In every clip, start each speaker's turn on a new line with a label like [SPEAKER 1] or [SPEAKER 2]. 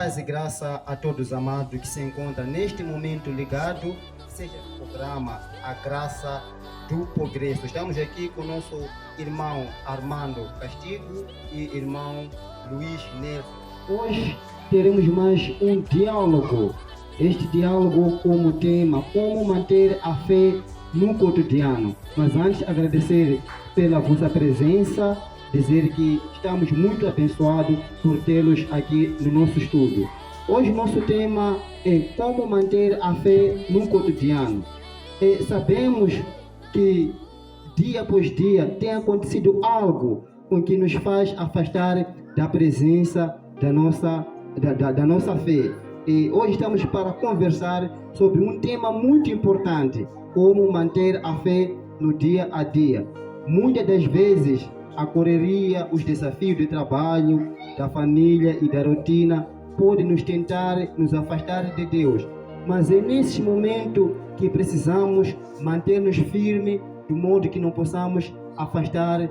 [SPEAKER 1] Paz e graça a todos amados que se encontram neste momento ligado, seja no programa A Graça do Progresso. Estamos aqui com o nosso irmão Armando Castigo e irmão Luiz Nelson. Hoje teremos mais um diálogo. Este diálogo como tema, como manter a fé no cotidiano. Mas antes, agradecer pela vossa presença, dizer que estamos muito abençoados por tê-los aqui no nosso estúdio. Hoje nosso tema é como manter a fé no cotidiano. Sabemos que dia após dia tem acontecido algo com que nos faz afastar da presença da nossa fé. E hoje estamos para conversar sobre um tema muito importante, como manter a fé no dia a dia. Muitas das vezes a correria, os desafios do trabalho, da família e da rotina podem nos tentar nos afastar de Deus. Mas é nesse momento que precisamos manter-nos firmes, de modo que não possamos afastar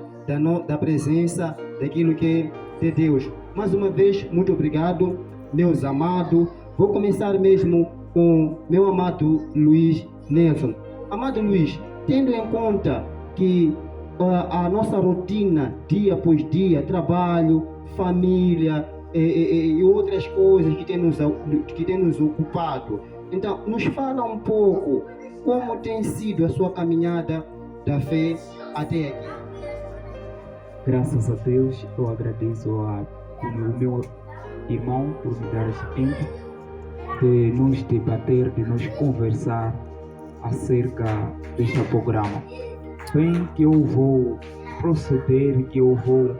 [SPEAKER 1] da presença daquilo que é de Deus. Mais uma vez, muito obrigado, meus amados. Vou começar mesmo com meu amado Luiz Nelson. Amado Luiz, tendo em conta que a nossa rotina, dia após dia, trabalho, família e outras coisas que tem nos ocupado. Então, nos fala um pouco como tem sido a sua caminhada da fé até aqui.
[SPEAKER 2] Graças a Deus, eu agradeço ao meu irmão por me dar esse tempo de nos debater, de nos conversar acerca deste programa. Bem que eu vou proceder, que eu vou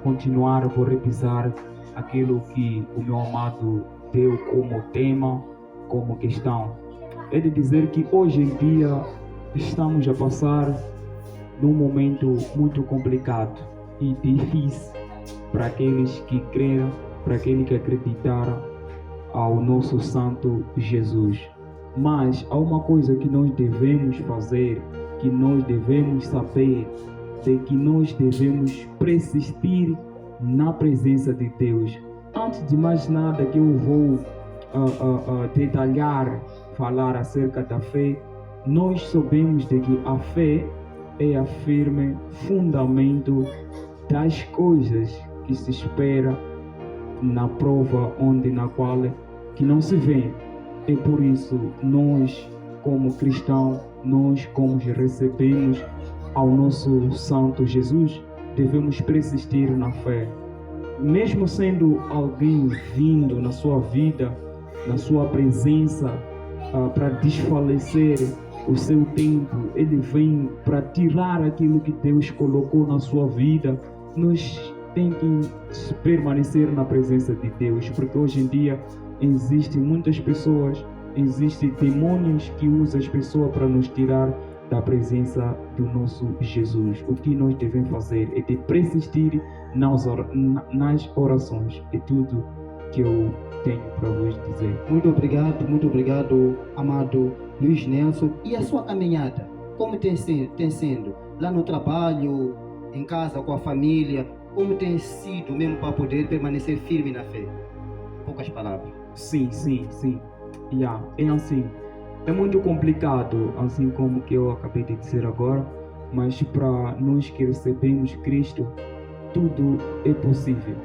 [SPEAKER 2] continuar, vou revisar aquilo que o meu amado deu como tema, como questão. É de dizer que hoje em dia estamos a passar num momento muito complicado e difícil para aqueles que creram, para aqueles que acreditaram ao nosso Santo Jesus. Mas há uma coisa que nós devemos fazer, que nós devemos saber, de que nós devemos persistir na presença de Deus. Antes de mais nada que eu vou detalhar, falar acerca da fé, nós sabemos de que a fé é a firme fundamento das coisas que se espera, na prova na qual que não se vê. E por isso nós, como cristãos, nós como recebemos ao nosso Santo Jesus, devemos persistir na fé. Mesmo sendo alguém vindo na sua vida, na sua presença, para desfalecer o seu tempo, ele vem para tirar aquilo que Deus colocou na sua vida. Nós temos que permanecer na presença de Deus, porque hoje em dia existem muitas pessoas, existem demônios que usam as pessoas para nos tirar da presença do nosso Jesus. O que nós devemos fazer é de persistir nas orações. É tudo que eu tenho para vos dizer.
[SPEAKER 1] Muito obrigado, amado Luiz Nelson. E a sua caminhada, como tem sido? Lá no trabalho, em casa, com a família, como tem sido mesmo para poder permanecer firme na fé? Poucas palavras.
[SPEAKER 2] Sim. É assim. É muito complicado, assim como que eu acabei de dizer agora, mas para nós que recebemos Cristo, tudo é possível.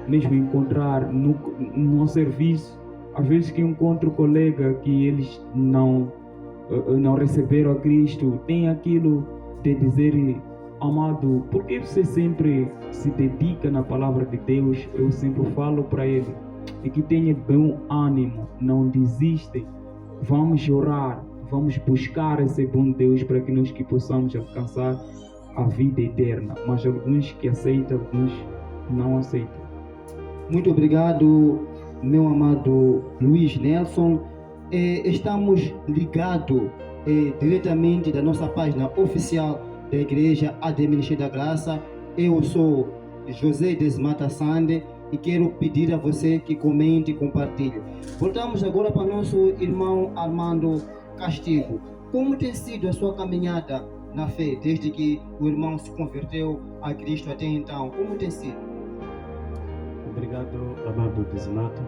[SPEAKER 2] Mesmo encontrar no serviço, às vezes que encontro colega que eles não receberam a Cristo, tem aquilo de dizer: amado, por que você sempre se dedica na palavra de Deus? Eu sempre falo para ele, e que tenha bom ânimo, não desiste. Vamos orar, vamos buscar esse bom Deus para que nós que possamos alcançar a vida eterna. Mas alguns que aceitam, alguns não aceitam.
[SPEAKER 1] Muito obrigado, meu amado Luiz Nelson. Estamos ligados diretamente da nossa página oficial da Igreja Administrativa da Graça. Eu sou José Desmata Sande e quero pedir a você que comente e compartilhe. Voltamos agora para nosso irmão Armando Castigo. Como tem sido a sua caminhada na fé, desde que o irmão se converteu a Cristo até então? Como tem sido?
[SPEAKER 3] Obrigado, amado Dizmato.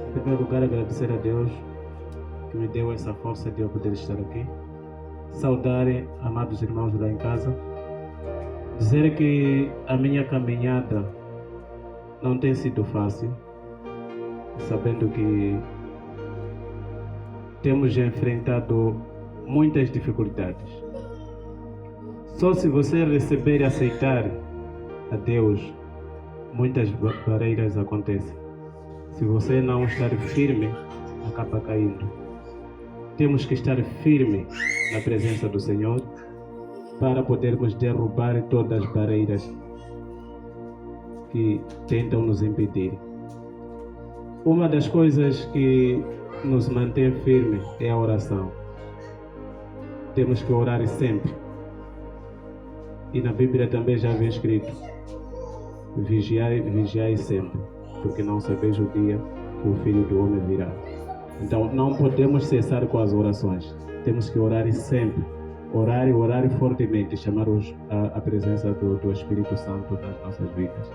[SPEAKER 3] Em primeiro lugar, agradecer a Deus que me deu essa força de eu poder estar aqui. Saudar amados irmãos lá em casa. Dizer que a minha caminhada não tem sido fácil, sabendo que temos enfrentado muitas dificuldades. Só se você receber e aceitar a Deus, muitas barreiras acontecem. Se você não estar firme, acaba caindo. Temos que estar firme na presença do Senhor para podermos derrubar todas as barreiras que tentam nos impedir. Uma das coisas que nos mantém firme é a oração. Temos que orar sempre. E na Bíblia também já vem escrito: vigiai sempre, porque não sabeis o dia que o Filho do Homem virá. Então não podemos cessar com as orações. Temos que orar sempre. Orar e orar fortemente, chamar a presença do Espírito Santo nas nossas vidas.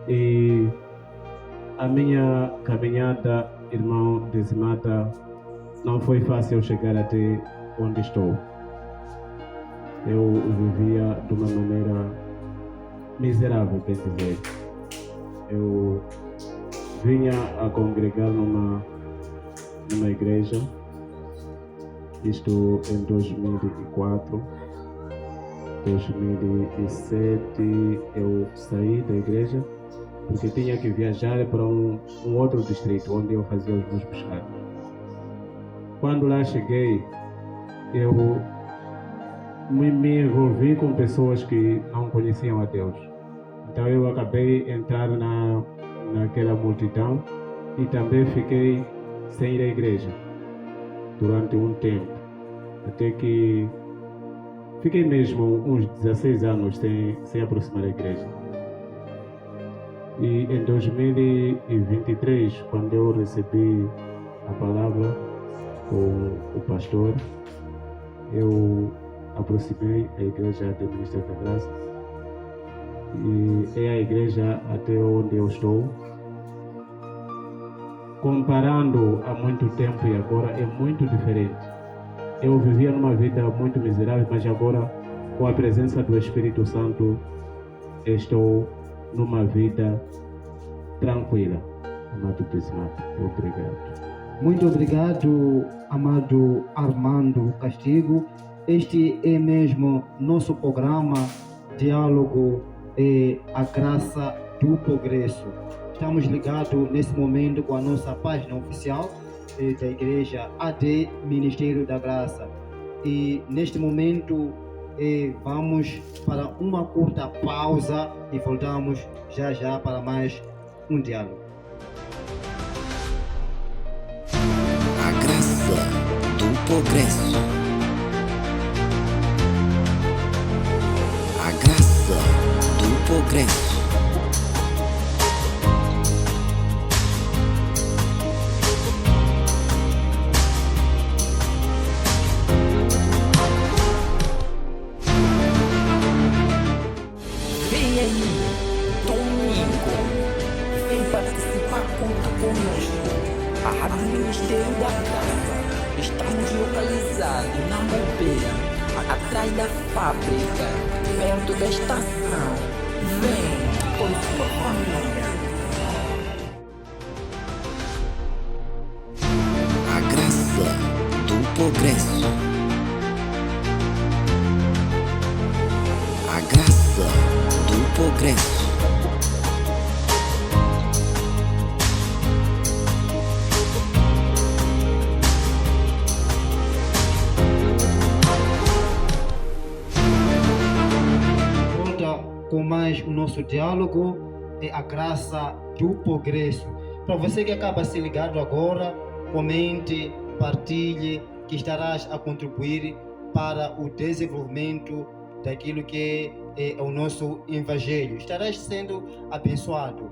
[SPEAKER 3] E a minha caminhada, irmão Dizimata, não foi fácil chegar até onde estou. Eu vivia de uma maneira miserável, bem dizer. Eu vinha a congregar numa igreja, isto em 2004. 2007 eu saí da igreja porque tinha que viajar para um outro distrito onde eu fazia os meus pescados. Quando lá cheguei, eu me envolvi com pessoas que não conheciam a Deus. Então eu acabei entrando naquela multidão e também fiquei sem ir à igreja durante um tempo, até que fiquei mesmo uns 16 anos sem aproximar a igreja. E em 2023, quando eu recebi a palavra com o pastor, eu aproximei a igreja do Ministério da Graça. E é a igreja até onde eu estou. Comparando há muito tempo e agora é muito diferente. Eu vivia numa vida muito miserável, mas agora, com a presença do Espírito Santo, estou numa vida tranquila. Amado Dizmato, obrigado.
[SPEAKER 1] Muito obrigado, amado Armando Castigo. Este é mesmo nosso programa Diálogo e a Graça do Progresso. Estamos ligados nesse momento com a nossa página oficial da Igreja AD Ministério da Graça. E neste momento vamos para uma curta pausa e voltamos já para mais um diálogo.
[SPEAKER 4] A Graça do Progresso. A Graça do Progresso.
[SPEAKER 5] Vem aí, domingo, vem participar, conta conosco. A Rádio Ministério da Graça. Estamos localizados na Mobeira, atrás da fábrica, perto da estação. Vem com sua família.
[SPEAKER 4] A Graça do Progresso. A Graça do Progresso.
[SPEAKER 1] Com mais o nosso diálogo é a Graça do Progresso. Para você que acaba se ligado agora, comente, partilhe, que estarás a contribuir para o desenvolvimento daquilo que é o nosso evangelho. Estarás sendo abençoado.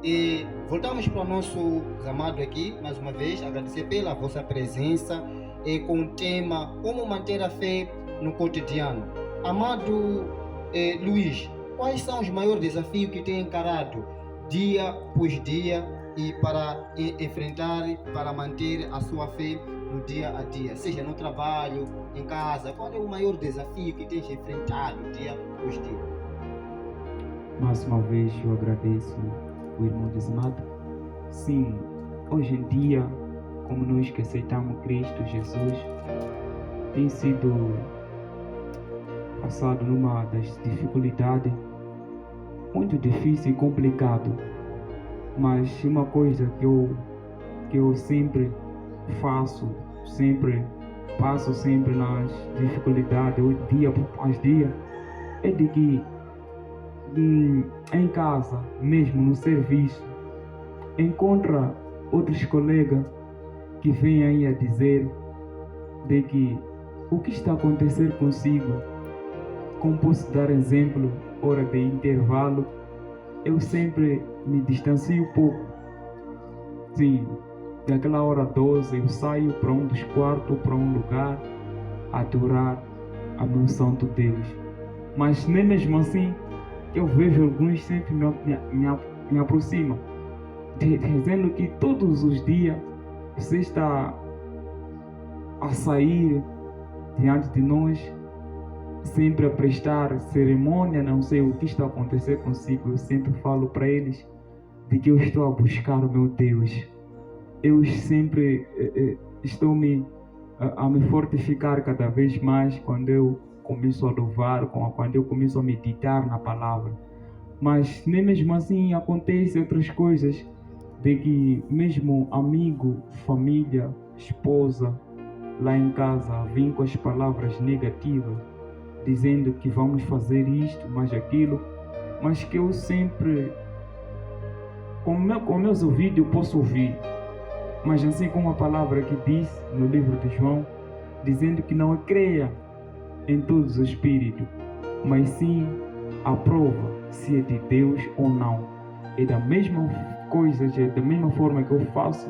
[SPEAKER 1] E voltamos para o nosso amado aqui, mais uma vez, agradecer pela vossa presença e com o tema Como manter a fé no cotidiano. Amado Luiz, quais são os maiores desafios que tem encarado dia após dia e para enfrentar, para manter a sua fé no dia a dia, seja no trabalho, em casa? Qual é o maior desafio que tens enfrentado dia após dia?
[SPEAKER 2] Mais uma vez eu agradeço o irmão Desmado. Sim, hoje em dia, como nós que aceitamos Cristo Jesus, tem sido passado numa das dificuldades muito difícil e complicado, mas uma coisa que eu sempre faço, sempre passo sempre nas dificuldades, dia após dia, é de que em casa, mesmo no serviço, encontra outros colegas que vêm aí a dizer de que o que está a acontecer consigo. Como posso dar exemplo, hora de intervalo, eu sempre me distancio um pouco. Sim, daquela hora 12 eu saio para um dos quartos, para um lugar, adorar a meu santo Deus. Mas nem mesmo assim, eu vejo alguns sempre me aproximam, dizendo que todos os dias você está a sair diante de nós, sempre a prestar cerimônia, não sei o que está a acontecer consigo. Eu sempre falo para eles de que eu estou a buscar o meu Deus. Eu sempre estou a me fortificar cada vez mais quando eu começo a louvar, quando eu começo a meditar na palavra. Mas nem mesmo assim acontecem outras coisas, de que mesmo amigo, família, esposa, lá em casa, vêm com as palavras negativas, dizendo que vamos fazer isto, mais aquilo, mas que eu sempre, com meus ouvidos eu posso ouvir, mas assim como a palavra que diz no livro de João, dizendo que não creia em todos os espíritos, mas sim aprova se é de Deus ou não. É da mesma coisa, da mesma forma que eu faço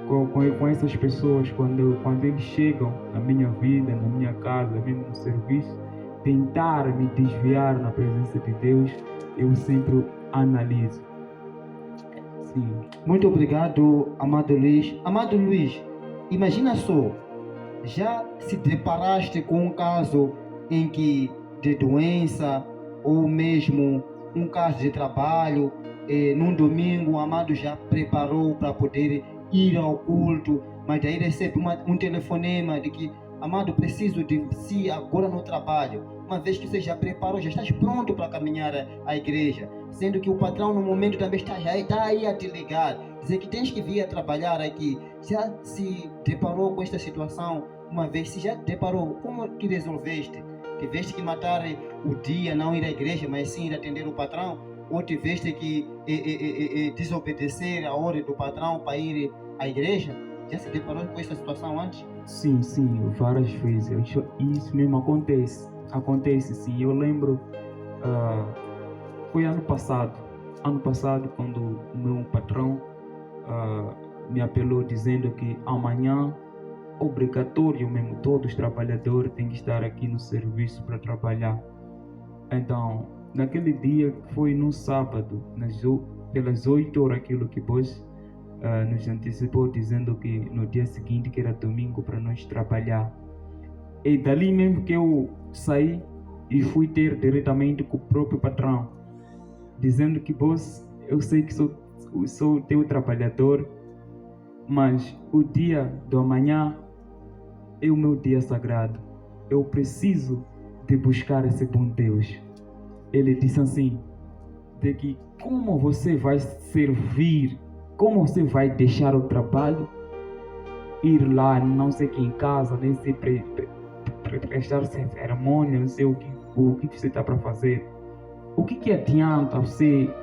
[SPEAKER 2] com essas pessoas quando eles chegam na minha vida, na minha casa, mesmo no serviço, tentar me desviar na presença de Deus, eu sempre analiso. Sim.
[SPEAKER 1] Muito obrigado, amado Luiz. Amado Luiz, imagina só, já se deparaste com um caso em que de doença ou mesmo um caso de trabalho, num domingo o amado já preparou para poder ir ao culto, mas daí recebe um telefonema de que, amado, preciso de si agora no trabalho. Uma vez que você já preparou, já estás pronto para caminhar à igreja, sendo que o patrão no momento também está aí a te ligar, dizer que tens que vir a trabalhar aqui. Já se deparou com esta situação uma vez? Se já deparou, como que resolveste? Tiveste que matar o dia, não ir à igreja, mas sim ir atender o patrão? Ou tiveste que desobedecer a ordem do patrão para ir à igreja? Já se deparou com esta situação antes?
[SPEAKER 2] Sim, várias vezes. Isso mesmo acontece sim. Eu lembro, foi ano passado quando o meu patrão me apelou dizendo que amanhã, obrigatório mesmo, todos os trabalhadores têm que estar aqui no serviço para trabalhar. Então, naquele dia, foi no sábado, pelas 8 horas, aquilo que vos nos antecipou, dizendo que no dia seguinte, que era domingo, para nós trabalhar. E dali mesmo que eu saí e fui ter diretamente com o próprio patrão, dizendo que eu sei que sou teu trabalhador, mas o dia do amanhã é o meu dia sagrado. Eu preciso de buscar esse bom Deus. Ele disse assim, de que como você vai servir, como você vai deixar o trabalho, ir lá, não sei que em casa, nem sei prestar cerimônia, não sei o que você está para fazer. O que adianta você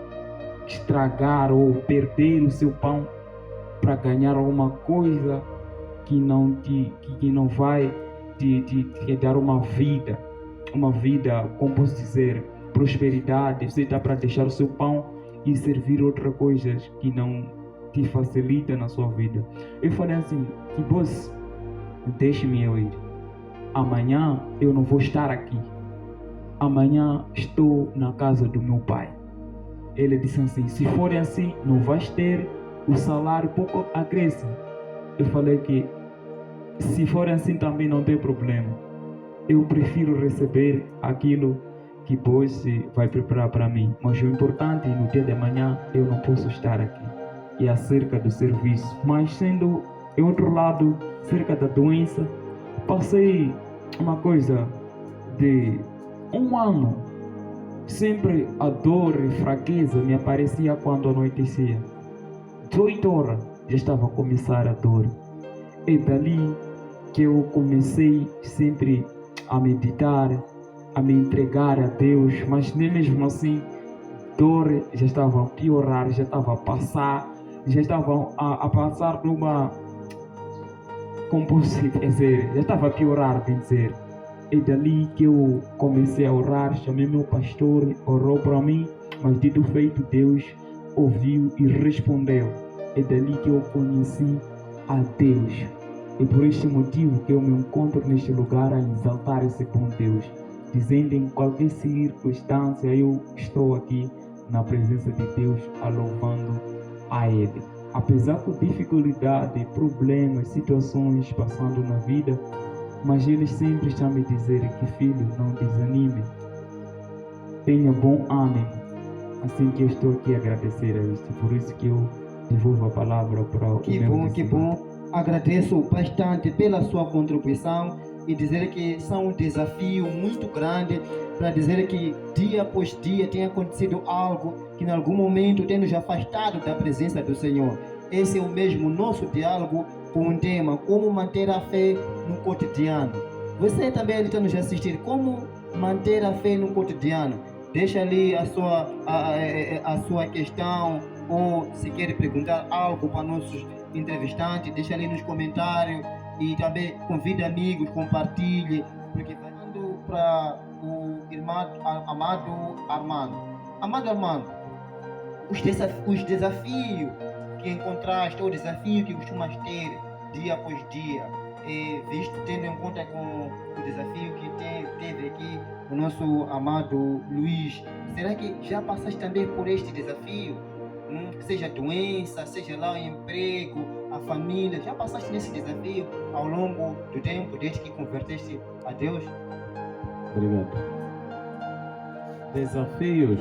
[SPEAKER 2] estragar ou perder o seu pão para ganhar alguma coisa que não vai te dar uma vida, como posso dizer, prosperidade? Você está para deixar o seu pão e servir outra coisa que não te facilita na sua vida. Eu falei assim, que deixe-me eu ir. Amanhã eu não vou estar aqui. Amanhã estou na casa do meu pai. ele disse assim: se for assim, não vais ter o salário pouco acréscimo. Eu falei que se for assim também não tem problema. Eu prefiro receber aquilo que Deus vai preparar para mim. Mas o importante, no dia de manhã, eu não posso estar aqui. E acerca do serviço. Mas sendo, em outro lado, acerca da doença, passei uma coisa de 1 ano. Sempre a dor e fraqueza me aparecia quando anoitecia. 18 horas já estava a começar a dor. É dali que eu comecei sempre a meditar, a me entregar a Deus, mas nem mesmo assim, dor já estava a piorar, já estava a passar, já estava a passar numa, como posso dizer, já estava a piorar, bem dizer. É dali que eu comecei a orar, chamei meu pastor, orou para mim, mas dito feito, Deus ouviu e respondeu. É dali que eu conheci a Deus. E por este motivo que eu me encontro neste lugar a exaltar esse bom Deus, dizendo em qualquer circunstância eu estou aqui na presença de Deus, louvando a Ele. Apesar de dificuldade, problemas, situações passando na vida, mas Ele sempre está me dizer que filho, não desanime, tenha bom ânimo. Assim que eu estou aqui a agradecer a isso, por isso que eu devolvo a palavra para o meu
[SPEAKER 1] bom, que bom. Agradeço bastante pela sua contribuição e dizer que são um desafio muito grande para dizer que dia após dia tem acontecido algo que em algum momento tem nos afastado da presença do Senhor. Esse é o mesmo nosso diálogo com o tema como manter a fé no cotidiano. Você também está nos assistir, como manter a fé no cotidiano. Deixa ali a sua questão, ou se quer perguntar algo para nossos entrevistantes, deixa ali nos comentários e também convida amigos, compartilhe, porque vai indo para o irmão Amado Armando. Amado Armando, os desafios que encontraste, ou o desafio que costumas ter dia após dia, visto tendo em conta com o desafio que teve aqui o nosso amado Luiz, será que já passaste também por este desafio? Seja doença, seja lá o emprego, a família, já passaste nesse desafio ao longo do tempo, desde que converteste a Deus?
[SPEAKER 3] Obrigado. Desafios,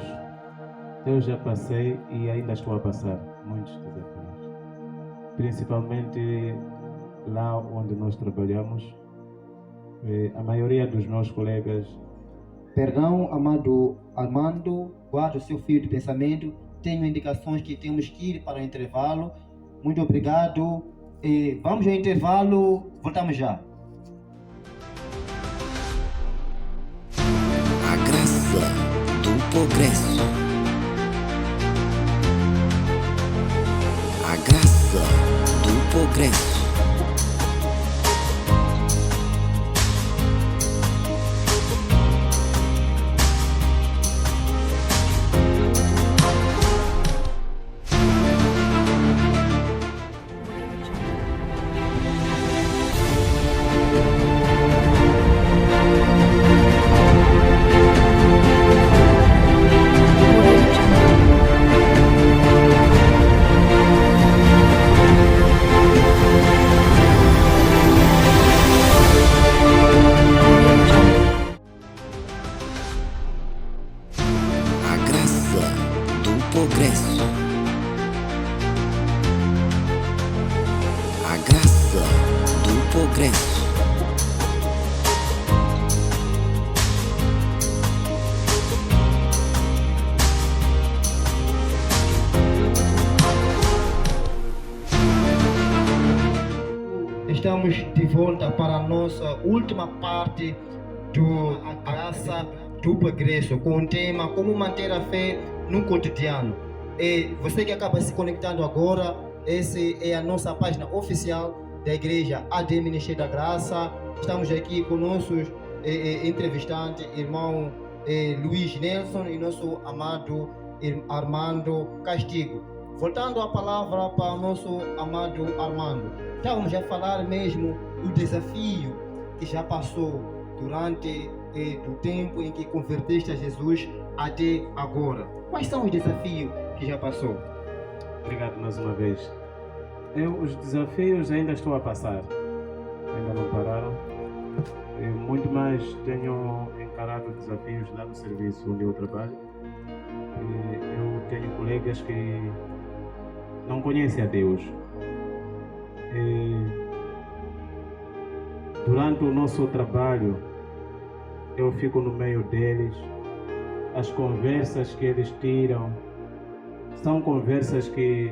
[SPEAKER 3] eu já passei e ainda estou a passar muitos desafios. Principalmente lá onde nós trabalhamos, a maioria dos meus colegas...
[SPEAKER 1] Perdão, amado Armando, guarde o seu fio de pensamento. Tenho indicações que temos que ir para o intervalo. Muito obrigado. Vamos ao intervalo, voltamos já.
[SPEAKER 4] A graça do progresso. A graça do progresso. Progresso. A graça do progresso.
[SPEAKER 1] Estamos de volta para a nossa última parte do A Graça do Progresso, com o tema como manter a fé no cotidiano. E você que acaba se conectando agora, essa é a nossa página oficial da Igreja AD Ministério da Graça. Estamos aqui com nossos entrevistantes, irmão Luiz Nelson e nosso amado Armando Castigo. Voltando a palavra para o nosso amado Armando, estávamos a falar mesmo do desafio que já passou durante o tempo em que converteste a Jesus até agora? Quais são os desafios que já passou?
[SPEAKER 3] Obrigado mais uma vez. Os desafios ainda estou a passar, ainda não pararam. Muito mais tenho encarado desafios lá no serviço onde eu trabalho. Eu tenho colegas que não conhecem a Deus. Durante o nosso trabalho, eu fico no meio deles. As conversas que eles tiram são conversas que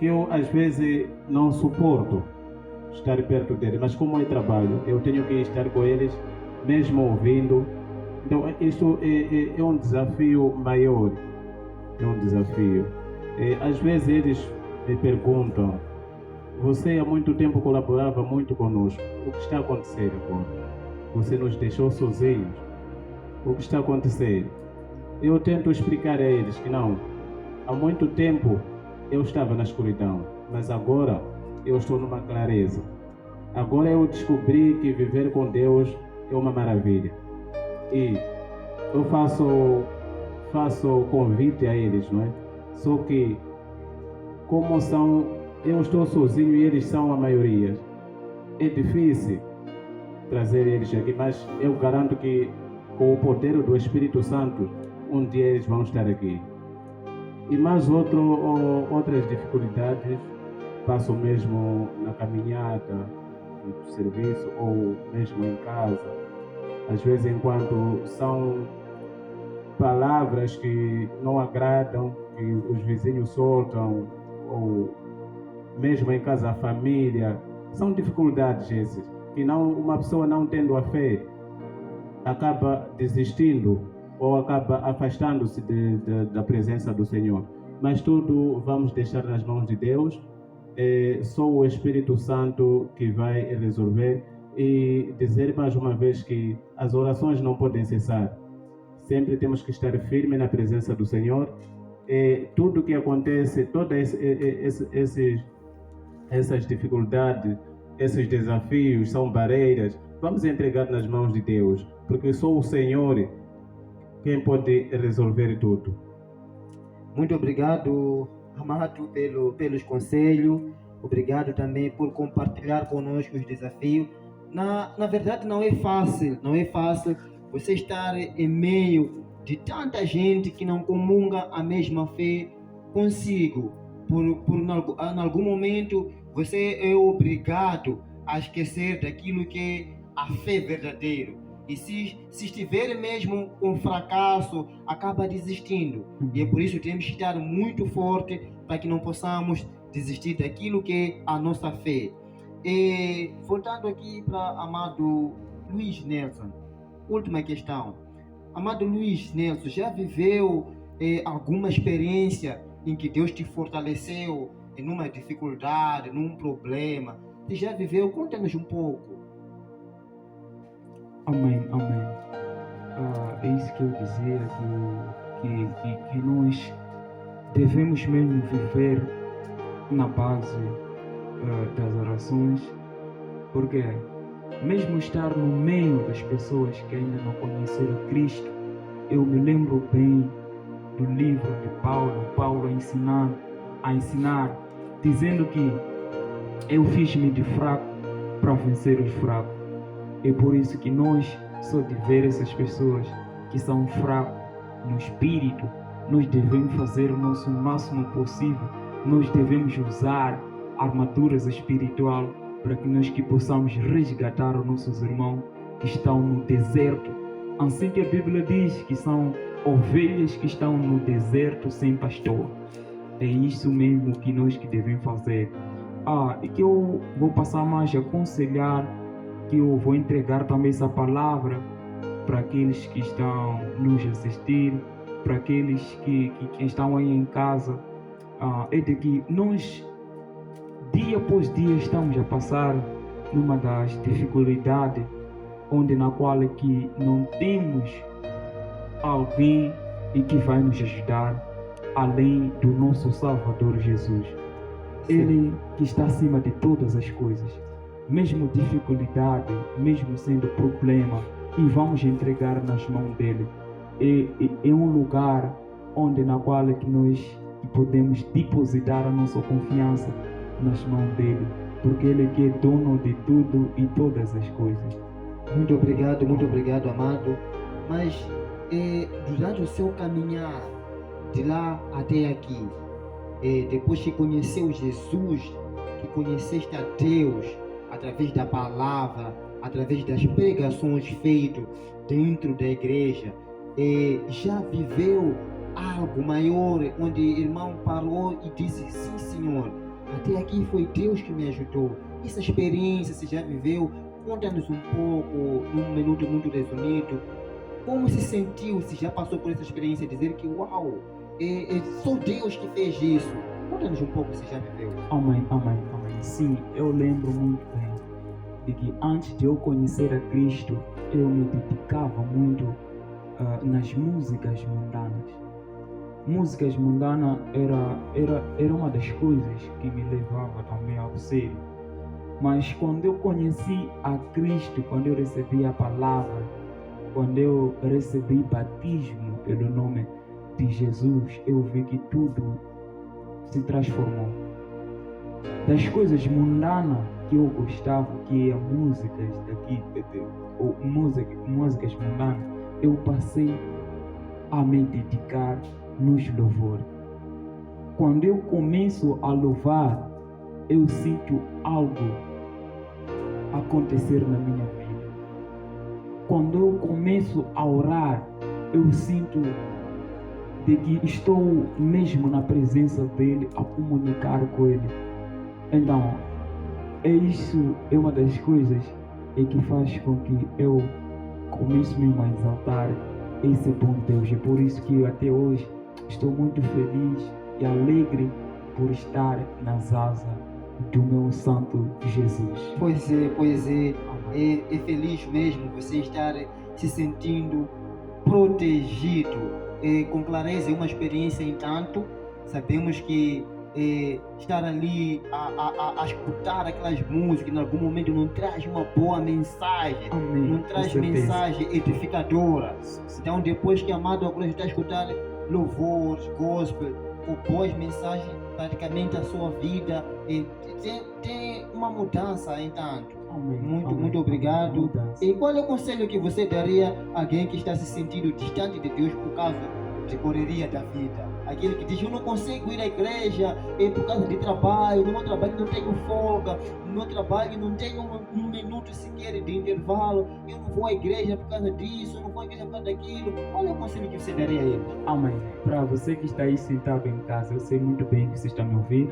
[SPEAKER 3] eu às vezes não suporto estar perto deles, mas como é trabalho, eu tenho que estar com eles, mesmo ouvindo. Então, isso é um desafio maior, é um desafio. Às vezes eles me perguntam: você há muito tempo colaborava muito conosco, o que está a acontecer agora? Você nos deixou sozinhos, o que está a acontecer? Eu tento explicar a eles que não, há muito tempo eu estava na escuridão, mas agora eu estou numa clareza. Agora eu descobri que viver com Deus é uma maravilha. E eu faço convite a eles, não é? Só que, como eu estou sozinho e eles são a maioria, é difícil trazer eles aqui, mas eu garanto que com o poder do Espírito Santo, um dia eles vão estar aqui. E mais outras dificuldades passo mesmo na caminhada, no serviço ou mesmo em casa. Às vezes, enquanto são palavras que não agradam, que os vizinhos soltam, ou mesmo em casa a família, são dificuldades essas, que uma pessoa não tendo a fé acaba desistindo ou acaba afastando-se da presença do Senhor. Mas tudo vamos deixar nas mãos de Deus. Só o Espírito Santo que vai resolver, e dizer mais uma vez que as orações não podem cessar. Sempre temos que estar firme na presença do Senhor. Tudo que acontece, todas essas dificuldades, esses desafios são barreiras, vamos entregar nas mãos de Deus, porque só o Senhor quem pode resolver tudo.
[SPEAKER 1] Muito obrigado, amado, pelos conselhos. Obrigado também por compartilhar conosco os desafios. Na verdade, não é fácil você estar em meio de tanta gente que não comunga a mesma fé consigo. Em algum momento, você é obrigado a esquecer daquilo que é a fé verdadeira. E se estiver mesmo com fracasso, acaba desistindo. E é por isso que temos que estar muito forte para que não possamos desistir daquilo que é a nossa fé. E voltando aqui para amado Luiz Nelson, última questão. Amado Luiz Nelson, já viveu alguma experiência em que Deus te fortaleceu em uma dificuldade, num problema? Você já viveu? Conta-nos um pouco.
[SPEAKER 2] Amém. É isso que eu dizia, que nós devemos mesmo viver na base das orações, porque mesmo estar no meio das pessoas que ainda não conheceram Cristo, eu me lembro bem do livro de Paulo a ensinar, dizendo que eu fiz-me de fraco para vencer os fracos. É por isso que nós, só de ver essas pessoas que são fracos no espírito, nós devemos fazer o nosso máximo possível. Nós devemos usar armaduras espirituais para que nós possamos resgatar os nossos irmãos que estão no deserto. Assim que a Bíblia diz que são ovelhas que estão no deserto sem pastor. É isso mesmo que nós devemos fazer. E que eu vou passar mais a aconselhar, que eu vou entregar também essa palavra para aqueles que estão nos assistindo, para aqueles que estão aí em casa, é de que nós, dia após dia, estamos a passar numa das dificuldades na qual é que não temos alguém e que vai nos ajudar além do nosso Salvador Jesus. Ele que está acima de todas as coisas. Mesmo dificuldade, mesmo sendo problema, e vamos entregar nas mãos dele. É um lugar onde na qual é que nós podemos depositar a nossa confiança nas mãos dele, porque ele que é dono de tudo e todas as coisas.
[SPEAKER 1] Muito obrigado, amado. Mas durante o seu caminhar de lá até aqui, depois que conheceu Jesus, que conheceste a Deus através da palavra, através das pregações feitas dentro da igreja, já viveu algo maior, onde o irmão parou e disse: sim, Senhor, até aqui foi Deus que me ajudou. Essa experiência você já viveu? Conta-nos um pouco, num minuto muito resumido, como se sentiu, se já passou por essa experiência, dizer que uau, é só Deus que fez isso. Conta-nos um pouco se já viveu.
[SPEAKER 2] Amém. Sim, eu lembro muito bem de que antes de eu conhecer a Cristo, eu me dedicava muito nas músicas mundanas. Músicas mundanas era uma das coisas que me levava também ao sério. Mas quando eu conheci a Cristo, quando eu recebi a palavra, quando eu recebi batismo pelo nome de Jesus, eu vi que tudo se transformou. Das coisas mundanas que eu gostava, que é músicas daqui, ou músicas mundanas, eu passei a me dedicar nos louvores. Quando eu começo a louvar, eu sinto algo acontecer na minha vida. Quando eu começo a orar, eu sinto de que estou mesmo na presença dele, a comunicar com ele. Então, isso é uma das coisas que faz com que eu comece mesmo a exaltar esse bom Deus. É por isso que até hoje estou muito feliz e alegre por estar nas asas do meu Santo Jesus.
[SPEAKER 1] Pois é feliz mesmo você estar se sentindo protegido. Com clareza é uma experiência em tanto. Sabemos que estar ali a escutar aquelas músicas em algum momento não traz uma boa mensagem.
[SPEAKER 2] Amém.
[SPEAKER 1] Não traz mensagem edificadora. Então depois que amado agora está a escutar louvores, gospel, ou boas mensagens, praticamente a sua vida tem uma mudança em tanto.
[SPEAKER 2] Amém.
[SPEAKER 1] Muito obrigado. E qual é o conselho que você daria a alguém que está se sentindo distante de Deus por causa de correria da vida? Aquele que diz: eu não consigo ir à igreja por causa de trabalho, no meu trabalho não tenho folga, no meu trabalho não tenho um minuto sequer de intervalo, eu não vou à igreja por causa disso, eu não vou à igreja por causa daquilo. Qual é o conselho que você daria a ele?
[SPEAKER 2] Amém. Para você que está aí sentado em casa, eu sei muito bem que você está me ouvindo,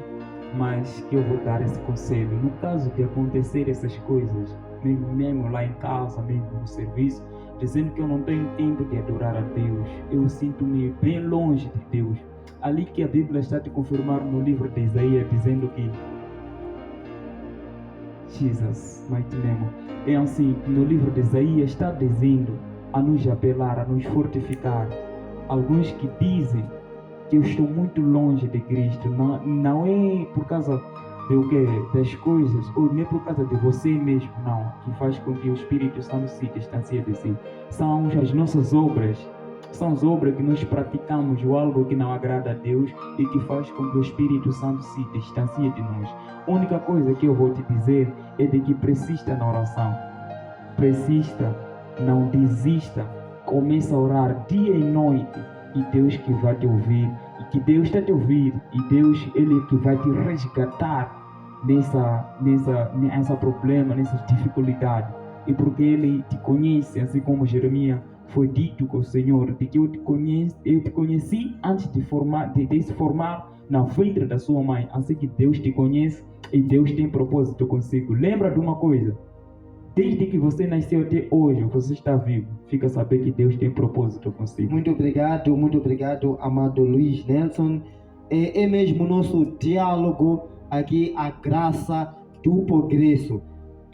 [SPEAKER 2] mas que eu vou dar esse conselho. No caso de acontecer essas coisas, mesmo lá em casa, mesmo no serviço, dizendo que eu não tenho tempo de adorar a Deus, eu sinto-me bem longe de Deus. Ali que a Bíblia está te confirmar no livro de Isaías, dizendo que Jesus, mighty name. É assim, no livro de Isaías está dizendo a nos apelar, a nos fortificar. Alguns que dizem que eu estou muito longe de Cristo, não é por causa do que das coisas, ou nem por causa de você mesmo, não, que faz com que o Espírito Santo se distancie de si. São as nossas obras, são as obras que nós praticamos, ou algo que não agrada a Deus e que faz com que o Espírito Santo se distancie de nós. A única coisa que eu vou te dizer é de que persista na oração, persista, não desista, começa a orar dia e noite, e Deus que vai te ouvir, e que Deus está te ouvindo, e Deus, Ele que vai te resgatar nessa problema, nessa dificuldade. E porque Ele te conhece, assim como Jeremias foi dito com o Senhor, de que eu te conheci antes de se formar na ventre da sua mãe. Assim que Deus te conhece e Deus tem propósito consigo. Lembra de uma coisa: desde que você nasceu até hoje, você está vivo. Fica a saber que Deus tem propósito consigo.
[SPEAKER 1] Muito obrigado, amado Luiz Nelson. É mesmo o nosso diálogo aqui, a graça do progresso.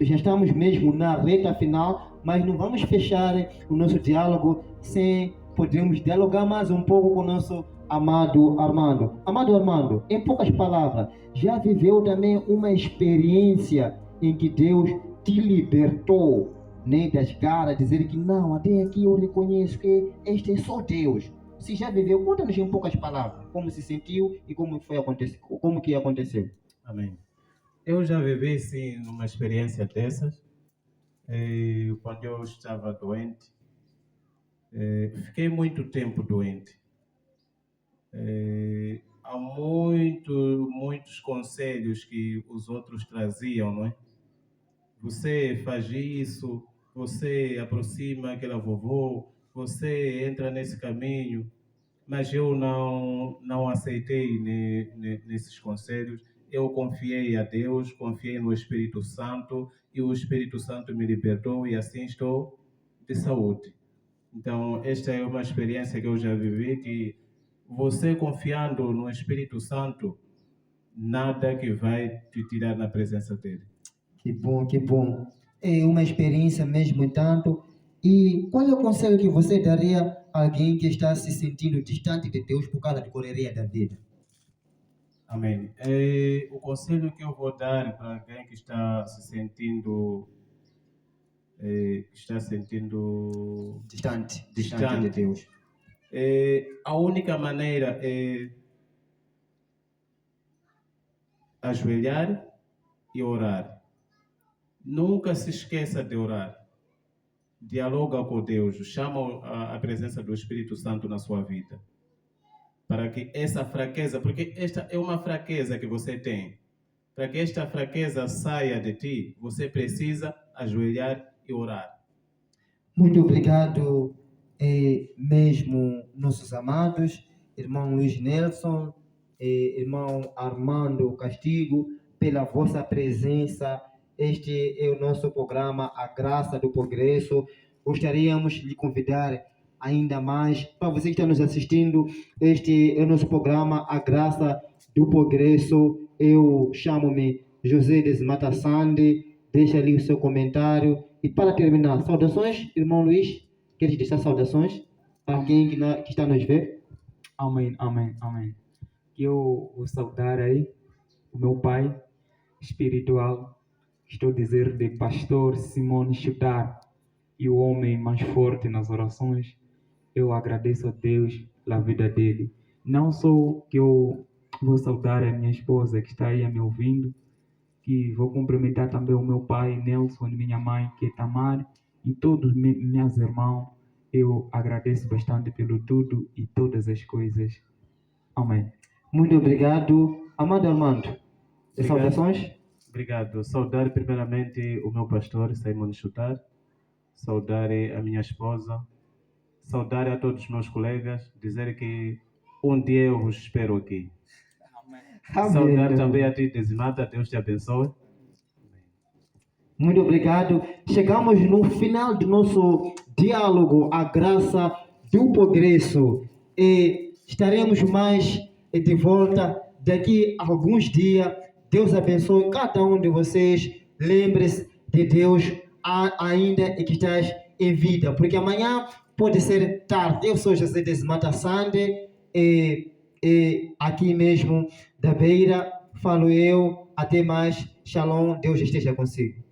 [SPEAKER 1] Já estamos mesmo na reta final, mas não vamos fechar o nosso diálogo sem podermos dialogar mais um pouco com o nosso amado Armando. Amado Armando, em poucas palavras, já viveu também uma experiência em que Deus te libertou nem das garras, dizer que não, até aqui eu reconheço que este é só Deus. Se já viveu, conta-nos em poucas palavras como se sentiu e como que aconteceu.
[SPEAKER 3] Amém. Eu já vivi, sim, numa experiência dessas. Quando eu estava doente, fiquei muito tempo doente. Há muitos conselhos que os outros traziam, não é? Você faz isso, você aproxima aquela vovó, você entra nesse caminho, mas eu não aceitei nesses conselhos. Eu confiei a Deus, confiei no Espírito Santo e o Espírito Santo me libertou e assim estou de saúde. Então, esta é uma experiência que eu já vivi, que você confiando no Espírito Santo, nada que vai te tirar na presença dele.
[SPEAKER 1] Que bom, que bom. É uma experiência mesmo tanto. E qual é o conselho que você daria a alguém que está se sentindo distante de Deus por causa da correria da vida?
[SPEAKER 3] Amém. O conselho que eu vou dar para alguém que está se sentindo
[SPEAKER 1] Distante de
[SPEAKER 3] distante,
[SPEAKER 1] Deus.
[SPEAKER 3] a única maneira é ajoelhar e orar. Nunca se esqueça de orar. Dialoga com Deus, chama a presença do Espírito Santo na sua vida. Para que essa fraqueza, porque esta é uma fraqueza que você tem. Para que esta fraqueza saia de ti, você precisa ajoelhar e orar.
[SPEAKER 1] Muito obrigado, mesmo nossos amados, irmão Luiz Nelson, irmão Armando Castigo, pela vossa presença. Este é o nosso programa, A Graça do Progresso. Gostaríamos de convidar ainda mais, para você que está nos assistindo, este é o nosso programa, A Graça do Progresso. Eu chamo-me José Desmata Sande, deixa ali o seu comentário. E para terminar, saudações, irmão Luiz, queres deixar saudações para alguém que está nos ver?
[SPEAKER 2] Amém, amém, amém. Que eu vou saudar aí o meu pai espiritual, estou a dizer de pastor Simone Chutar, e o homem mais forte nas orações. Eu agradeço a Deus pela vida dele. Não só que eu vou saudar a minha esposa que está aí a me ouvindo, que vou cumprimentar também o meu pai Nelson e minha mãe que é Tamar e todos meus irmãos. Eu agradeço bastante pelo tudo e todas as coisas. Amém.
[SPEAKER 1] Muito obrigado. Amado Armando, saudações?
[SPEAKER 3] Obrigado. Saudar primeiramente o meu pastor Simone Chutar, saudar a minha esposa, saudar a todos os meus colegas, dizer que um dia eu vos espero aqui.
[SPEAKER 1] Amém.
[SPEAKER 3] Saudar também a ti, Desmata, Deus te abençoe.
[SPEAKER 1] Muito obrigado. Chegamos no final do nosso diálogo, A Graça do Progresso. E estaremos mais de volta daqui a alguns dias. Deus abençoe cada um de vocês. Lembre-se de Deus ainda e que estás em vida, porque amanhã pode ser tarde. Eu sou José Desmata Sande e aqui mesmo da Beira falo eu. Até mais. Shalom. Deus esteja consigo.